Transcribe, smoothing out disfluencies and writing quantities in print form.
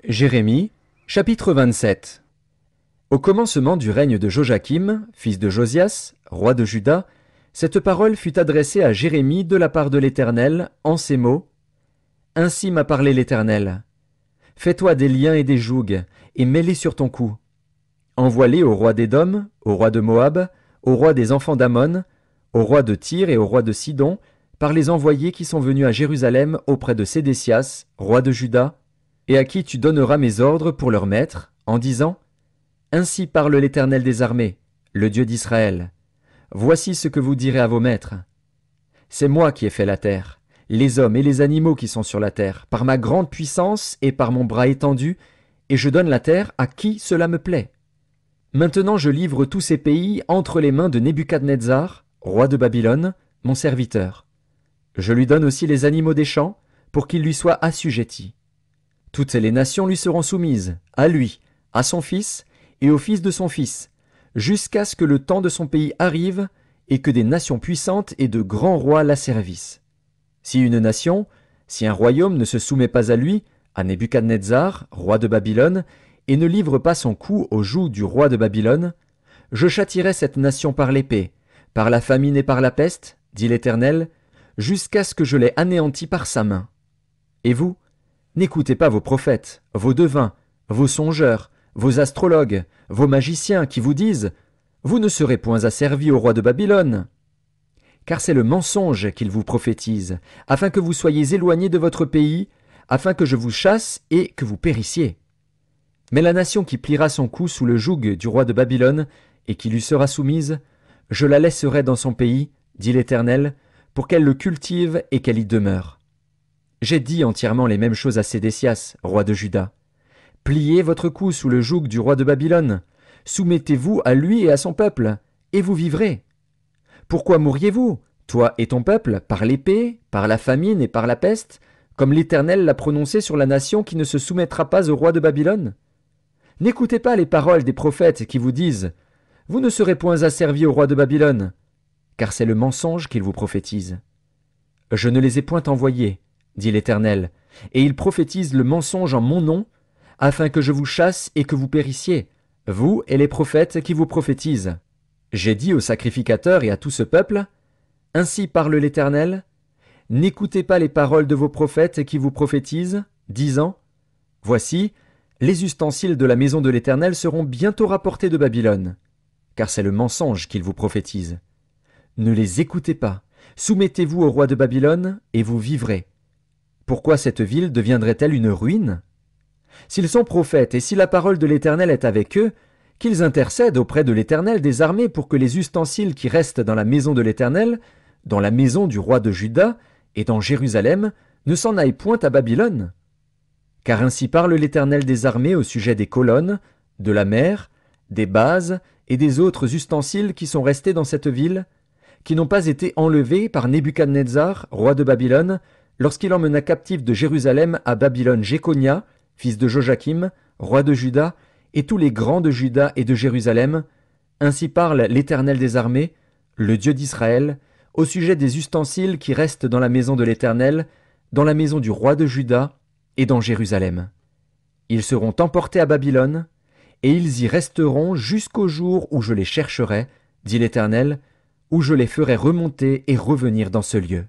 Jérémie, chapitre 27. Au commencement du règne de Joachim, fils de Josias, roi de Juda, cette parole fut adressée à Jérémie de la part de l'Éternel, en ces mots. Ainsi m'a parlé l'Éternel. Fais-toi des liens et des jougs, et mets-les sur ton cou. Envoie-les au roi d'Édom, au roi de Moab, au roi des enfants d'Ammon, au roi de Tyr et au roi de Sidon, par les envoyés qui sont venus à Jérusalem auprès de Sédécias, roi de Juda, et à qui tu donneras mes ordres pour leur maître, en disant « Ainsi parle l'Éternel des armées, le Dieu d'Israël. Voici ce que vous direz à vos maîtres. C'est moi qui ai fait la terre, les hommes et les animaux qui sont sur la terre, par ma grande puissance et par mon bras étendu, et je donne la terre à qui cela me plaît. Maintenant je livre tous ces pays entre les mains de Nebuchadnezzar, roi de Babylone, mon serviteur. Je lui donne aussi les animaux des champs, pour qu'ils lui soient assujettis. Toutes les nations lui seront soumises, à lui, à son fils et au fils de son fils, jusqu'à ce que le temps de son pays arrive et que des nations puissantes et de grands rois l'asservissent. Si une nation, si un royaume ne se soumet pas à lui, à Nebuchadnezzar, roi de Babylone, et ne livre pas son cou au joug du roi de Babylone, je châtierai cette nation par l'épée, par la famine et par la peste, dit l'Éternel, jusqu'à ce que je l'ai anéanti par sa main. Et vous, n'écoutez pas vos prophètes, vos devins, vos songeurs, vos astrologues, vos magiciens qui vous disent « Vous ne serez point asservis au roi de Babylone ». Car c'est le mensonge qu'ils vous prophétisent, afin que vous soyez éloignés de votre pays, afin que je vous chasse et que vous périssiez. Mais la nation qui pliera son cou sous le joug du roi de Babylone et qui lui sera soumise, je la laisserai dans son pays, dit l'Éternel, pour qu'elle le cultive et qu'elle y demeure. J'ai dit entièrement les mêmes choses à Sédécias, roi de Juda. Pliez votre cou sous le joug du roi de Babylone, soumettez-vous à lui et à son peuple, et vous vivrez. Pourquoi mourriez-vous, toi et ton peuple, par l'épée, par la famine et par la peste, comme l'Éternel l'a prononcé sur la nation qui ne se soumettra pas au roi de Babylone? N'écoutez pas les paroles des prophètes qui vous disent « Vous ne serez point asservis au roi de Babylone », car c'est le mensonge qu'ils vous prophétisent. Je ne les ai point envoyés, dit l'Éternel, et ils prophétisent le mensonge en mon nom, afin que je vous chasse et que vous périssiez, vous et les prophètes qui vous prophétisent. J'ai dit aux sacrificateurs et à tout ce peuple, « Ainsi parle l'Éternel, n'écoutez pas les paroles de vos prophètes qui vous prophétisent, disant, « Voici, les ustensiles de la maison de l'Éternel seront bientôt rapportés de Babylone, car c'est le mensonge qu'ils vous prophétisent. Ne les écoutez pas, soumettez-vous au roi de Babylone, et vous vivrez. Pourquoi cette ville deviendrait-elle une ruine? S'ils sont prophètes et si la parole de l'Éternel est avec eux, qu'ils intercèdent auprès de l'Éternel des armées pour que les ustensiles qui restent dans la maison de l'Éternel, dans la maison du roi de Juda et dans Jérusalem, ne s'en aillent point à Babylone. Car ainsi parle l'Éternel des armées au sujet des colonnes, de la mer, des bases et des autres ustensiles qui sont restés dans cette ville, qui n'ont pas été enlevés par Nebuchadnezzar, roi de Babylone, lorsqu'il emmena captif de Jérusalem à Babylone Jéconia, fils de Joachim, roi de Juda, et tous les grands de Juda et de Jérusalem, ainsi parle l'Éternel des armées, le Dieu d'Israël, au sujet des ustensiles qui restent dans la maison de l'Éternel, dans la maison du roi de Juda et dans Jérusalem. Ils seront emportés à Babylone, et ils y resteront jusqu'au jour où je les chercherai, dit l'Éternel, où je les ferai remonter et revenir dans ce lieu.